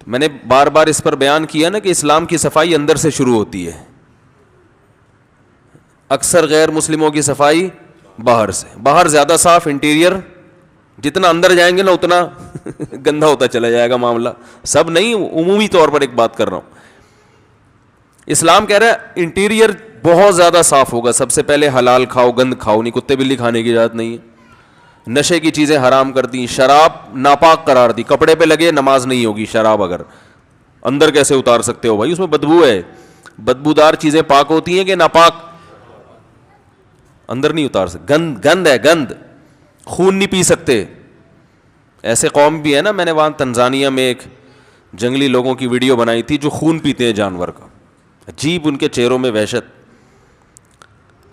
میں نے بار بار اس پر بیان کیا نا کہ اسلام کی صفائی اندر سے شروع ہوتی ہے. اکثر غیر مسلموں کی صفائی باہر سے. باہر زیادہ صاف, انٹیریئر جتنا اندر جائیں گے نا اتنا گندا ہوتا چلا جائے گا معاملہ. سب نہیں, عمومی طور پر ایک بات کر رہا ہوں. اسلام کہہ رہا ہے انٹیریئر بہت زیادہ صاف ہوگا. سب سے پہلے حلال کھاؤ, گند کھاؤ نہیں, کتے بلی کھانے کی اجازت نہیں ہے. نشے کی چیزیں حرام کر دی, شراب ناپاک قرار دی. کپڑے پہ لگے نماز نہیں ہوگی شراب, اگر اندر کیسے اتار سکتے ہو بھائی, اس میں بدبو ہے. بدبودار چیزیں پاک ہوتی ہیں کہ ناپاک؟ اندر نہیں اتار سکتے. گند ہے, گند. خون نہیں پی سکتے. ایسے قوم بھی ہے نا, میں نے وہاں تنزانیہ میں ایک جنگلی لوگوں کی ویڈیو بنائی تھی جو خون پیتے ہیں جانور کا. عجیب ان کے چہروں میں وحشت.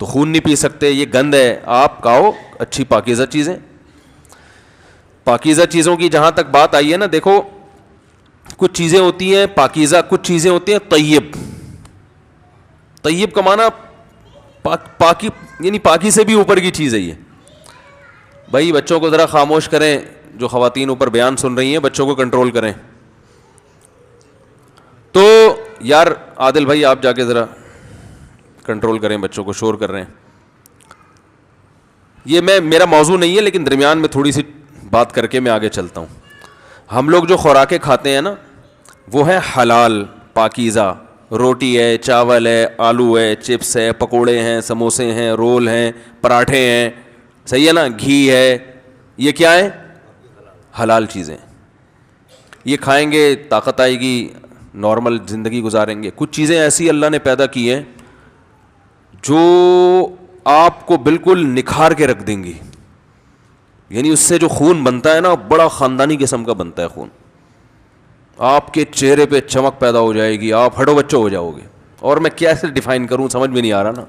تو خون نہیں پی سکتے, یہ گند ہے. آپ کھاؤ اچھی پاکیزہ چیزیں. پاکیزہ چیزوں کی جہاں تک بات آئی ہے نا, دیکھو کچھ چیزیں ہوتی ہیں پاکیزہ, کچھ چیزیں ہوتی ہیں طیب. طیب کا معنی پاکی, یعنی پاکی سے بھی اوپر کی چیز ہے یہ. بھائی بچوں کو ذرا خاموش کریں, جو خواتین اوپر بیان سن رہی ہیں بچوں کو کنٹرول کریں. تو یار عادل بھائی آپ جا کے ذرا کنٹرول کریں, بچوں کو شور کر رہے ہیں. یہ میرا موضوع نہیں ہے, لیکن درمیان میں تھوڑی سی بات کر کے میں آگے چلتا ہوں. ہم لوگ جو خوراکیں کھاتے ہیں نا وہ ہے حلال پاکیزہ. روٹی ہے, چاول ہے, آلو ہے, چپس ہے, پکوڑے ہیں, سموسے ہیں, رول ہیں, پراٹھے ہیں, صحیح ہے نا, گھی ہے. یہ کیا ہے؟ حلال چیزیں. یہ کھائیں گے طاقت آئے گی, نارمل زندگی گزاریں گے. کچھ چیزیں ایسی اللہ نے پیدا کی ہیں جو آپ کو بالکل نکھار کے رکھ دیں گی. یعنی اس سے جو خون بنتا ہے نا بڑا خاندانی قسم کا بنتا ہے خون. آپ کے چہرے پہ چمک پیدا ہو جائے گی, آپ ہڈو بچوں ہو جاؤ گے. اور میں کیسے ڈیفائن کروں سمجھ میں نہیں آ رہا نا,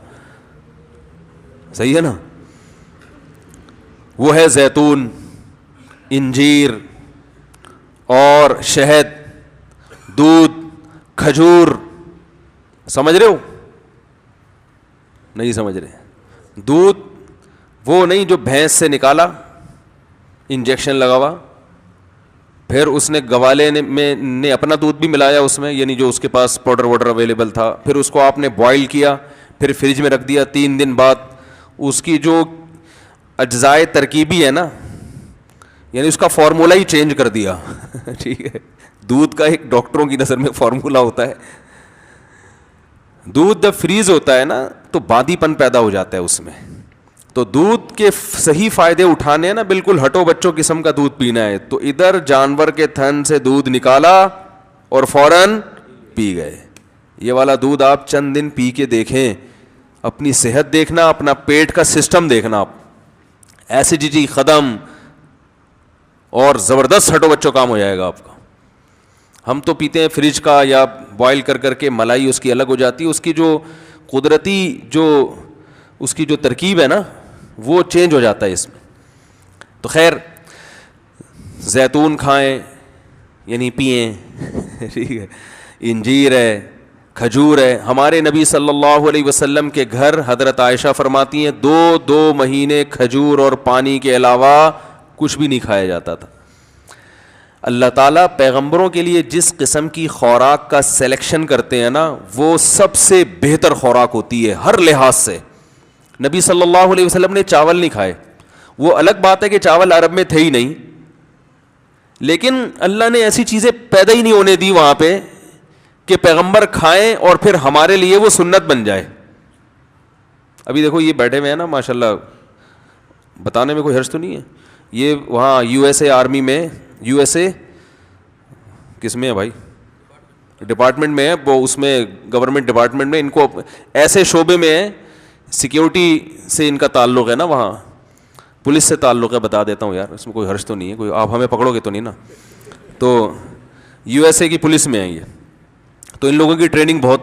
صحیح ہے نا. وہ ہے زیتون, انجیر اور شہد, دودھ, کھجور. سمجھ رہے ہو؟ نہیں سمجھ رہے. دودھ وہ نہیں جو بھینس سے نکالا, انجیکشن لگا ہوا, پھر اس نے گوالے نے اپنا دودھ بھی ملایا اس میں, یعنی جو اس کے پاس پاؤڈر واڈر اویلیبل تھا, پھر اس کو آپ نے بوائل کیا, پھر فریج میں رکھ دیا. 3 دن بعد اس کی جو اجزائے ترکیبی ہے نا, یعنی اس کا فارمولا ہی چینج کر دیا. ٹھیک ہے, دودھ کا ایک ڈاکٹروں کی نظر میں فارمولا ہوتا ہے. دودھ جب فریز ہوتا ہے نا تو باندی پن پیدا ہو جاتا ہے اس میں. تو دودھ کے صحیح فائدے اٹھانے ہیں نا, بالکل ہٹو بچوں قسم کا دودھ پینا ہے, تو ادھر جانور کے تھن سے دودھ نکالا اور فوراً پی گئے. یہ والا دودھ آپ چند دن پی کے دیکھیں, اپنی صحت دیکھنا, اپنا پیٹ کا سسٹم دیکھنا, آپ ایسیڈیٹی ختم اور زبردست ہٹو بچوں کام ہو جائے گا آپ کا. ہم تو پیتے ہیں فریج کا یا بوائل کر کر کے, ملائی اس کی الگ ہو جاتی ہے, اس کی جو قدرتی جو اس کی جو ترکیب ہے نا وہ چینج ہو جاتا ہے اس میں. تو خیر زیتون کھائیں یعنی پئیں, ٹھیک ہے, انجیر ہے, کھجور ہے. ہمارے نبی صلی اللہ علیہ وسلم کے گھر حضرت عائشہ فرماتی ہیں 2 مہینے کھجور اور پانی کے علاوہ کچھ بھی نہیں کھایا جاتا تھا. اللہ تعالیٰ پیغمبروں کے لیے جس قسم کی خوراک کا سلیکشن کرتے ہیں نا وہ سب سے بہتر خوراک ہوتی ہے ہر لحاظ سے. نبی صلی اللہ علیہ وسلم نے چاول نہیں کھائے. وہ الگ بات ہے کہ چاول عرب میں تھے ہی نہیں, لیکن اللہ نے ایسی چیزیں پیدا ہی نہیں ہونے دی وہاں پہ کہ پیغمبر کھائیں اور پھر ہمارے لیے وہ سنت بن جائے. ابھی دیکھو یہ بیٹھے ہوئے ہیں نا ماشاءاللہ, بتانے میں کوئی حرج تو نہیں ہے, یہ وہاں یو ایس اے آرمی میں, یو ایس اے کس میں ہے بھائی, ڈپارٹمنٹ میں ہے وہ, اس میں گورنمنٹ ڈپارٹمنٹ میں, ان کو ایسے شعبے میں ہے, سیکیورٹی سے ان کا تعلق ہے نا, وہاں پولیس سے تعلق ہے. بتا دیتا ہوں یار, اس میں کوئی حرج تو نہیں ہے, کوئی آپ ہمیں پکڑو گے تو نہیں نا. تو یو ایس اے کی پولیس میں ہے یہ. تو ان لوگوں کی ٹریننگ بہت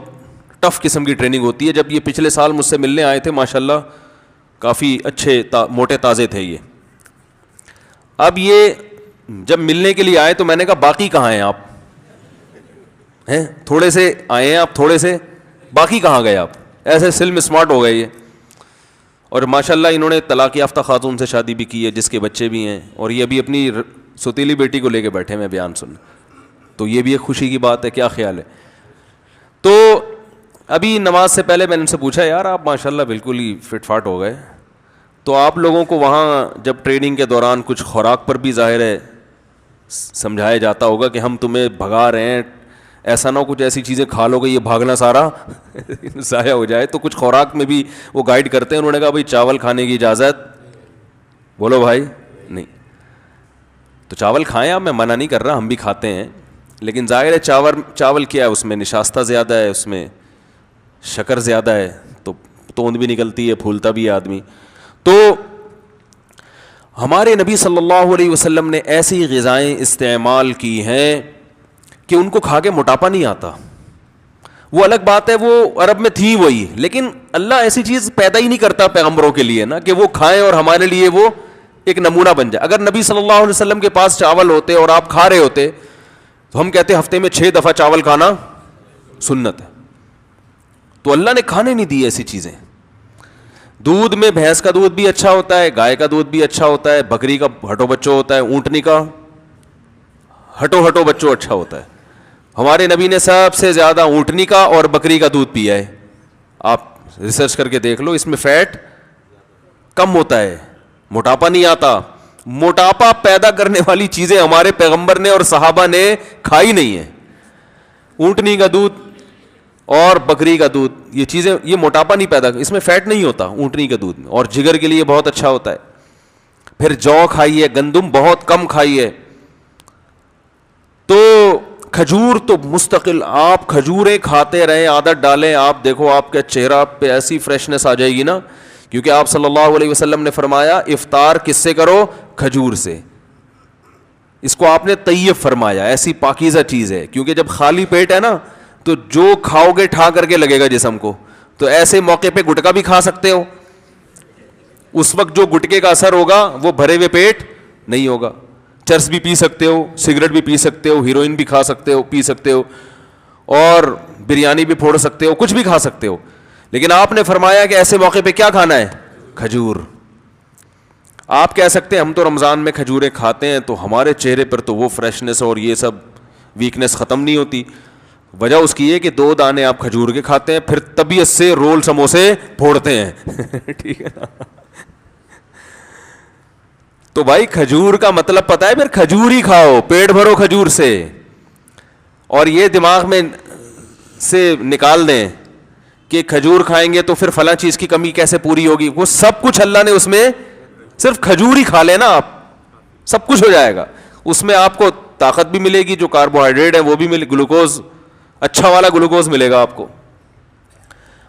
ٹف قسم کی ٹریننگ ہوتی ہے. جب یہ پچھلے سال مجھ سے ملنے آئے تھے ماشاءاللہ کافی اچھے موٹے تازے تھے یہ. اب یہ جب ملنے کے لیے آئے تو میں نے کہا باقی کہاں ہیں آپ, ہیں تھوڑے سے آئے ہیں آپ, تھوڑے سے, باقی کہاں گئے آپ؟ ایسے سلم اسمارٹ ہو گئے یہ. اور ماشاءاللہ انہوں نے طلاق یافتہ خاتون سے شادی بھی کی ہے جس کے بچے بھی ہیں, اور یہ ابھی اپنی ستیلی بیٹی کو لے کے بیٹھے ہیں بیان سن. تو یہ بھی ایک خوشی کی بات ہے. کیا خیال ہے؟ تو ابھی نماز سے پہلے میں نے ان سے پوچھا یار آپ ماشاء اللہ بالکل ہی فٹ فاٹ ہو گئے, تو آپ لوگوں کو وہاں جب ٹریننگ کے دوران کچھ خوراک پر بھی ظاہر ہے سمجھایا جاتا ہوگا کہ ہم تمہیں بھگا رہے ہیں, ایسا نہ ہو کچھ ایسی چیزیں کھا لو گے یہ بھاگنا سارا ضائع ہو جائے, تو کچھ خوراک میں بھی وہ گائیڈ کرتے ہیں. انہوں نے کہا بھائی چاول کھانے کی اجازت, بولو بھائی نہیں, تو چاول کھائیں آپ, میں منع نہیں کر رہا, ہم بھی کھاتے ہیں, لیکن ظاہر ہے چاول کیا ہے, اس میں نشاستہ زیادہ ہے, اس میں شکر زیادہ ہے, تو توند بھی نکلتی ہے, پھولتا بھی ہے آدمی. تو ہمارے نبی صلی اللہ علیہ وسلم نے ایسی غذائیں استعمال کی ہیں کہ ان کو کھا کے موٹاپا نہیں آتا. وہ الگ بات ہے, وہ عرب میں تھی وہی, لیکن اللہ ایسی چیز پیدا ہی نہیں کرتا پیغمبروں کے لیے نا کہ وہ کھائیں اور ہمارے لیے وہ ایک نمونہ بن جائے. اگر نبی صلی اللہ علیہ وسلم کے پاس چاول ہوتے اور آپ کھا رہے ہوتے تو ہم کہتے ہفتے میں 6 دفعہ چاول کھانا سنت ہے. تو اللہ نے کھانے نہیں دی ایسی چیزیں. دودھ میں بھینس کا دودھ بھی اچھا ہوتا ہے, گائے کا دودھ بھی اچھا ہوتا ہے, بکری کا ہٹو بچو ہوتا ہے, اونٹنی کا ہٹو بچو اچھا ہوتا ہے. ہمارے نبی نے سب سے زیادہ اونٹنی کا اور بکری کا دودھ پیا ہے. آپ ریسرچ کر کے دیکھ لو, اس میں فیٹ کم ہوتا ہے, موٹاپا نہیں آتا. موٹاپا پیدا کرنے والی چیزیں ہمارے پیغمبر نے اور صحابہ نے کھائی نہیں ہیں. اونٹنی کا دودھ اور بکری کا دودھ, یہ چیزیں یہ موٹاپا نہیں پیدا, اس میں فیٹ نہیں ہوتا اونٹنی کے دودھ میں, اور جگر کے لیے بہت اچھا ہوتا ہے. پھر جو کھائیے, گندم بہت کم کھائیے. تو کھجور تو مستقل, آپ کھجوریں کھاتے رہیں, عادت ڈالیں, آپ دیکھو آپ کے چہرہ پہ ایسی فریشنس آ جائے گی نا, کیونکہ آپ صلی اللہ علیہ وسلم نے فرمایا افطار کس سے کرو, کھجور سے. اس کو آپ نے طیب فرمایا, ایسی پاکیزہ چیز ہے, کیونکہ جب خالی پیٹ ہے نا تو جو کھاؤ گے ٹھا کر کے لگے گا جسم کو. تو ایسے موقع پہ گٹکا بھی کھا سکتے ہو, اس وقت جو گٹکے کا اثر ہوگا وہ بھرے ہوئے پیٹ نہیں ہوگا. چرس بھی پی سکتے ہو, سگریٹ بھی پی سکتے ہو, ہیروئن بھی کھا سکتے ہو, پی سکتے ہو, اور بریانی بھی پھوڑ سکتے ہو, کچھ بھی کھا سکتے ہو. لیکن آپ نے فرمایا کہ ایسے موقع پہ کیا کھانا ہے, کھجور. آپ کہہ سکتے ہیں ہم تو رمضان میں کھجوریں کھاتے ہیں تو ہمارے چہرے پر تو وہ فریشنس اور یہ سب ویکنس ختم نہیں ہوتی. وجہ اس کی ہے کہ 2 دانے آپ کھجور کے کھاتے ہیں, پھر طبیعت سے رول سموسے پھوڑتے ہیں ٹھیک ہے نا. تو بھائی کھجور کا مطلب پتا ہے, پھر کھجور ہی کھاؤ, پیٹ بھرو کھجور سے, اور یہ دماغ میں سے نکال دیں کہ کھجور کھائیں گے تو پھر فلاں چیز کی کمی کیسے پوری ہوگی. وہ سب کچھ اللہ نے اس میں, صرف کھجور ہی کھا لینا آپ, سب کچھ ہو جائے گا. اس میں آپ کو طاقت بھی ملے گی, جو کاربوہائیڈریٹ ہے وہ بھی ملے, گلوکوز اچھا والا گلوکوز ملے گا آپ کو,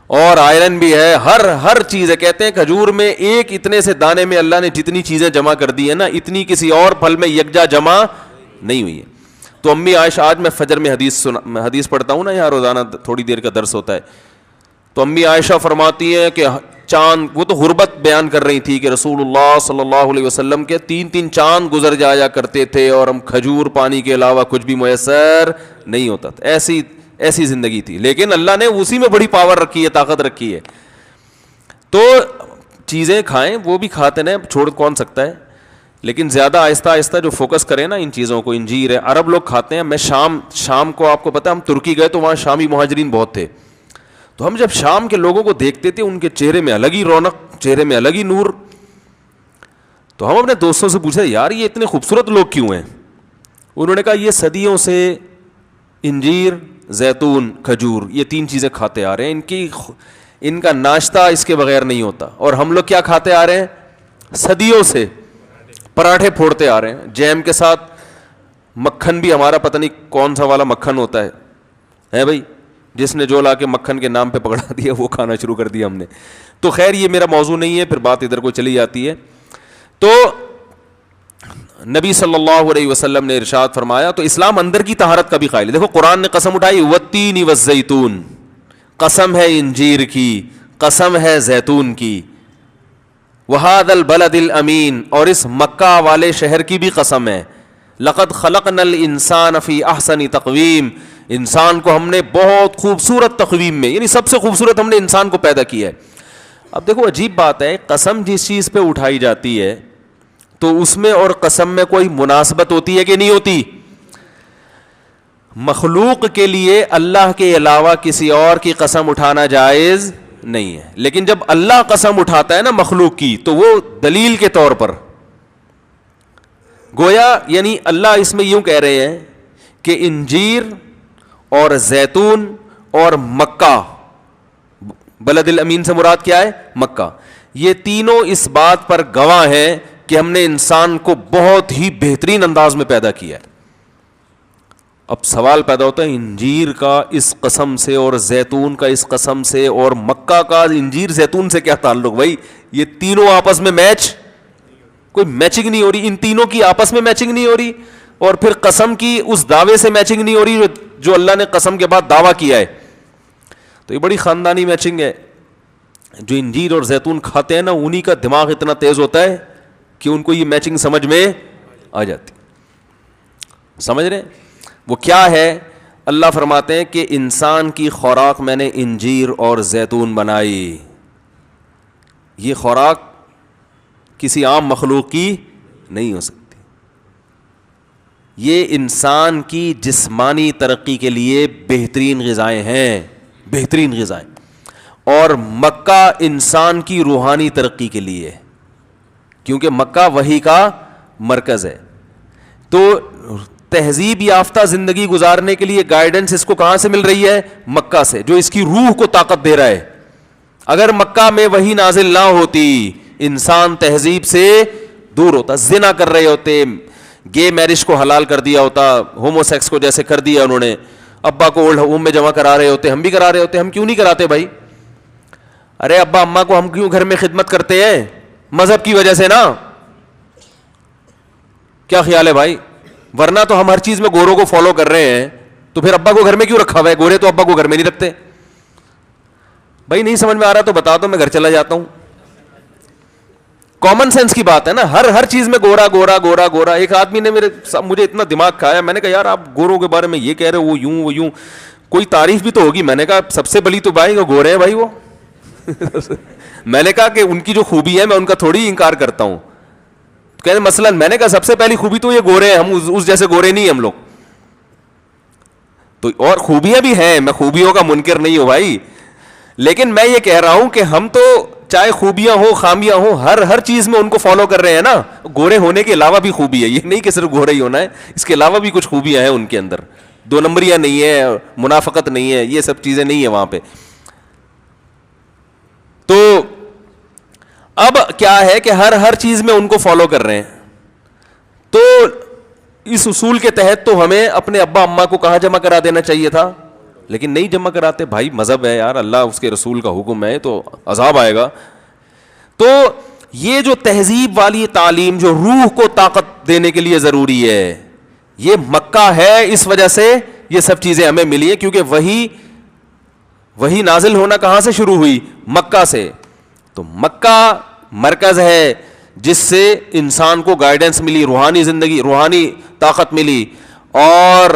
اور آئرن بھی ہے, ہر چیز ہے. کہتے ہیں کھجور میں ایک اتنے سے دانے میں اللہ نے جتنی چیزیں جمع کر دی ہیں نا, اتنی کسی اور پھل میں یکجا جمع نہیں ہوئی ہے. تو امی عائشہ, آج میں فجر میں حدیث پڑھتا ہوں نا یہاں روزانہ, تھوڑی دیر کا درس ہوتا ہے, تو امی عائشہ فرماتی ہیں کہ چاند, وہ تو غربت بیان کر رہی تھی کہ رسول اللہ صلی اللہ علیہ وسلم کے 3 چاند گزر جایا کرتے تھے اور ہم کھجور پانی کے علاوہ کچھ بھی میسر نہیں ہوتا تھا. ایسی زندگی تھی, لیکن اللہ نے اسی میں بڑی پاور رکھی ہے, طاقت رکھی ہے. تو چیزیں کھائیں, وہ بھی کھاتے ہیں, چھوڑ کون سکتا ہے, لیکن زیادہ آہستہ آہستہ جو فوکس کریں نا ان چیزوں کو. انجیر ہے, عرب لوگ کھاتے ہیں. میں شام کو, آپ کو پتہ ہے ہم ترکی گئے تو وہاں شامی مہاجرین بہت تھے, تو ہم جب شام کے لوگوں کو دیکھتے تھے ان کے چہرے میں الگ ہی رونق, چہرے میں الگ ہی نور. تو ہم اپنے دوستوں سے پوچھا یار یہ اتنے خوبصورت لوگ کیوں ہیں. انہوں نے کہا یہ صدیوں سے انجیر, زیتون, کھجور, یہ 3 چیزیں کھاتے آ رہے ہیں. ان کا ناشتہ اس کے بغیر نہیں ہوتا. اور ہم لوگ کیا کھاتے آ رہے ہیں, صدیوں سے پراٹھے پھوڑتے آ رہے ہیں, جیم کے ساتھ مکھن بھی ہمارا پتہ نہیں کون سا والا مکھن ہوتا ہے بھائی, جس نے جو لا کے مکھن کے نام پہ پکڑا دیا وہ کھانا شروع کر دیا ہم نے. تو خیر یہ میرا موضوع نہیں ہے, پھر بات ادھر کو چلی جاتی ہے. تو نبی صلی اللہ علیہ وسلم نے ارشاد فرمایا, تو اسلام اندر کی طہارت کا بھی قائل ہے. دیکھو قرآن نے قسم اٹھائی, والتین والزیتون, قسم ہے انجیر کی, قسم ہے زیتون کی, وہذا البلد الامین, اور اس مکہ والے شہر کی بھی قسم ہے. لقد خلقنا الانسان فی احسن تقویم, انسان کو ہم نے بہت خوبصورت تقویم میں, یعنی سب سے خوبصورت ہم نے انسان کو پیدا کیا ہے. اب دیکھو عجیب بات ہے, قسم جس چیز پہ اٹھائی جاتی ہے تو اس میں اور قسم میں کوئی مناسبت ہوتی ہے کہ نہیں ہوتی. مخلوق کے لیے اللہ کے علاوہ کسی اور کی قسم اٹھانا جائز نہیں ہے. لیکن جب اللہ قسم اٹھاتا ہے نا مخلوق کی, تو وہ دلیل کے طور پر, گویا یعنی اللہ اس میں یوں کہہ رہے ہیں کہ انجیر اور زیتون اور مکہ, بلد الامین سے مراد کیا ہے؟ مکہ. یہ تینوں اس بات پر گواہ ہیں کہ ہم نے انسان کو بہت ہی بہترین انداز میں پیدا کیا ہے. اب سوال پیدا ہوتا ہے انجیر کا اس قسم سے اور زیتون کا اس قسم سے اور مکہ کا انجیر زیتون سے کیا تعلق؟ بھائی یہ تینوں آپس میں میچ, کوئی میچنگ نہیں ہو رہی, ان تینوں کی آپس میں میچنگ نہیں ہو رہی, اور پھر قسم کی اس دعوے سے میچنگ نہیں ہو رہی جو اللہ نے قسم کے بعد دعویٰ کیا ہے. تو یہ بڑی خاندانی میچنگ ہے. جو انجیر اور زیتون کھاتے ہیں نا, انہی کا دماغ اتنا تیز ہوتا ہے کہ ان کو یہ میچنگ سمجھ میں آ جاتی. سمجھ رہے ہیں وہ کیا ہے؟ اللہ فرماتے ہیں کہ انسان کی خوراک میں نے انجیر اور زیتون بنائی. یہ خوراک کسی عام مخلوق کی نہیں ہو سکتی. یہ انسان کی جسمانی ترقی کے لیے بہترین غذائیں ہیں, بہترین غذائیں. اور مکہ انسان کی روحانی ترقی کے لیے, کیونکہ مکہ وحی کا مرکز ہے. تو تہذیب یافتہ زندگی گزارنے کے لیے گائیڈنس اس کو کہاں سے مل رہی ہے؟ مکہ سے, جو اس کی روح کو طاقت دے رہا ہے. اگر مکہ میں وحی نازل نہ ہوتی, انسان تہذیب سے دور ہوتا, زنا کر رہے ہوتے, گے میرج کو حلال کر دیا ہوتا, ہومو سیکس کو جیسے کر دیا انہوں نے, ابا کو اولڈ ہوم میں جمع کرا رہے ہوتے, ہم بھی کرا رہے ہوتے. ہم کیوں نہیں کراتے بھائی؟ ارے ابا اماں کو ہم کیوں گھر میں خدمت کرتے ہیں؟ مذہب کی وجہ سے نا. کیا خیال ہے بھائی؟ ورنہ تو ہم ہر چیز میں گوروں کو فالو کر رہے ہیں, تو پھر ابا کو گھر میں کیوں رکھا ہوا ہے؟ گورے تو ابا کو گھر میں نہیں رکھتے. بھائی نہیں سمجھ میں آ رہا تو بتا دو, میں گھر چلا جاتا ہوں. کامن سینس کی بات ہے نا, ہر چیز میں گورا گورا گورا گورا. ایک آدمی نے مجھے اتنا دماغ کھایا, میں نے کہا یار آپ گوروں کے بارے میں یہ کہہ رہے ہو, وہ یوں وہ یوں, کوئی تعریف بھی تو ہوگی. میں نے کہا سب سے بڑی تو بھائی وہ گورے ہیں بھائی وہ. میں نے کہا کہ ان کی جو خوبی ہے میں ان کا تھوڑی انکار کرتا ہوں. کہتے مثلاً میں نے کہا سب سے پہلی خوبی تو یہ گورے ہیں, ہم اس جیسے گورے نہیں ہم لوگ. تو اور خوبیاں بھی ہیں, میں خوبیوں کا منکر نہیں ہوں بھائی, لیکن میں یہ کہہ رہا ہوں کہ ہم تو چاہے خوبیاں ہو خامیاں ہو, ہر چیز میں ان کو فالو کر رہے ہیں نا. گورے ہونے کے علاوہ بھی خوبی ہے, یہ نہیں کہ صرف گورے ہی ہونا ہے, اس کے علاوہ بھی کچھ خوبیاں ہیں ان کے اندر. دو نمبریاں نہیں ہے, منافقت نہیں ہے, یہ سب چیزیں نہیں ہیں وہاں پہ. تو اب کیا ہے کہ ہر چیز میں ان کو فالو کر رہے ہیں. تو اس اصول کے تحت تو ہمیں اپنے ابا اماں کو کہاں جمع کرا دینا چاہیے تھا, لیکن نہیں جمع کراتے. بھائی مذہب ہے یار, اللہ اس کے رسول کا حکم ہے, تو عذاب آئے گا. تو یہ جو تہذیب والی تعلیم جو روح کو طاقت دینے کے لیے ضروری ہے, یہ مکہ ہے. اس وجہ سے یہ سب چیزیں ہمیں ملی ہیں, کیونکہ وہی نازل ہونا کہاں سے شروع ہوئی؟ مکہ سے. تو مکہ مرکز ہے جس سے انسان کو گائیڈنس ملی, روحانی زندگی, روحانی طاقت ملی. اور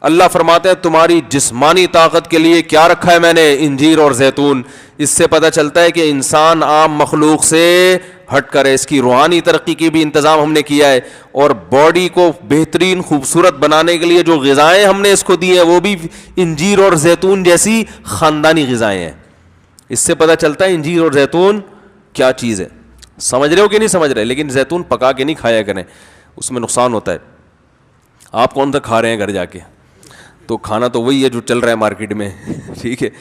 اللہ فرماتے ہیں تمہاری جسمانی طاقت کے لیے کیا رکھا ہے میں نے؟ انجیر اور زیتون. اس سے پتہ چلتا ہے کہ انسان عام مخلوق سے ہٹ کر ہے, اس کی روحانی ترقی کی بھی انتظام ہم نے کیا ہے, اور باڈی کو بہترین خوبصورت بنانے کے لیے جو غذائیں ہم نے اس کو دی ہیں وہ بھی انجیر اور زیتون جیسی خاندانی غذائیں ہیں. اس سے پتہ چلتا ہے انجیر اور زیتون کیا چیز ہے. سمجھ رہے ہو کہ نہیں سمجھ رہے؟ لیکن زیتون پکا کے نہیں کھایا کریں, اس میں نقصان ہوتا ہے. آپ کون سا کھا رہے ہیں گھر جا کے؟ تو کھانا تو وہی ہے جو چل رہا ہے مارکیٹ میں, ٹھیک ہے.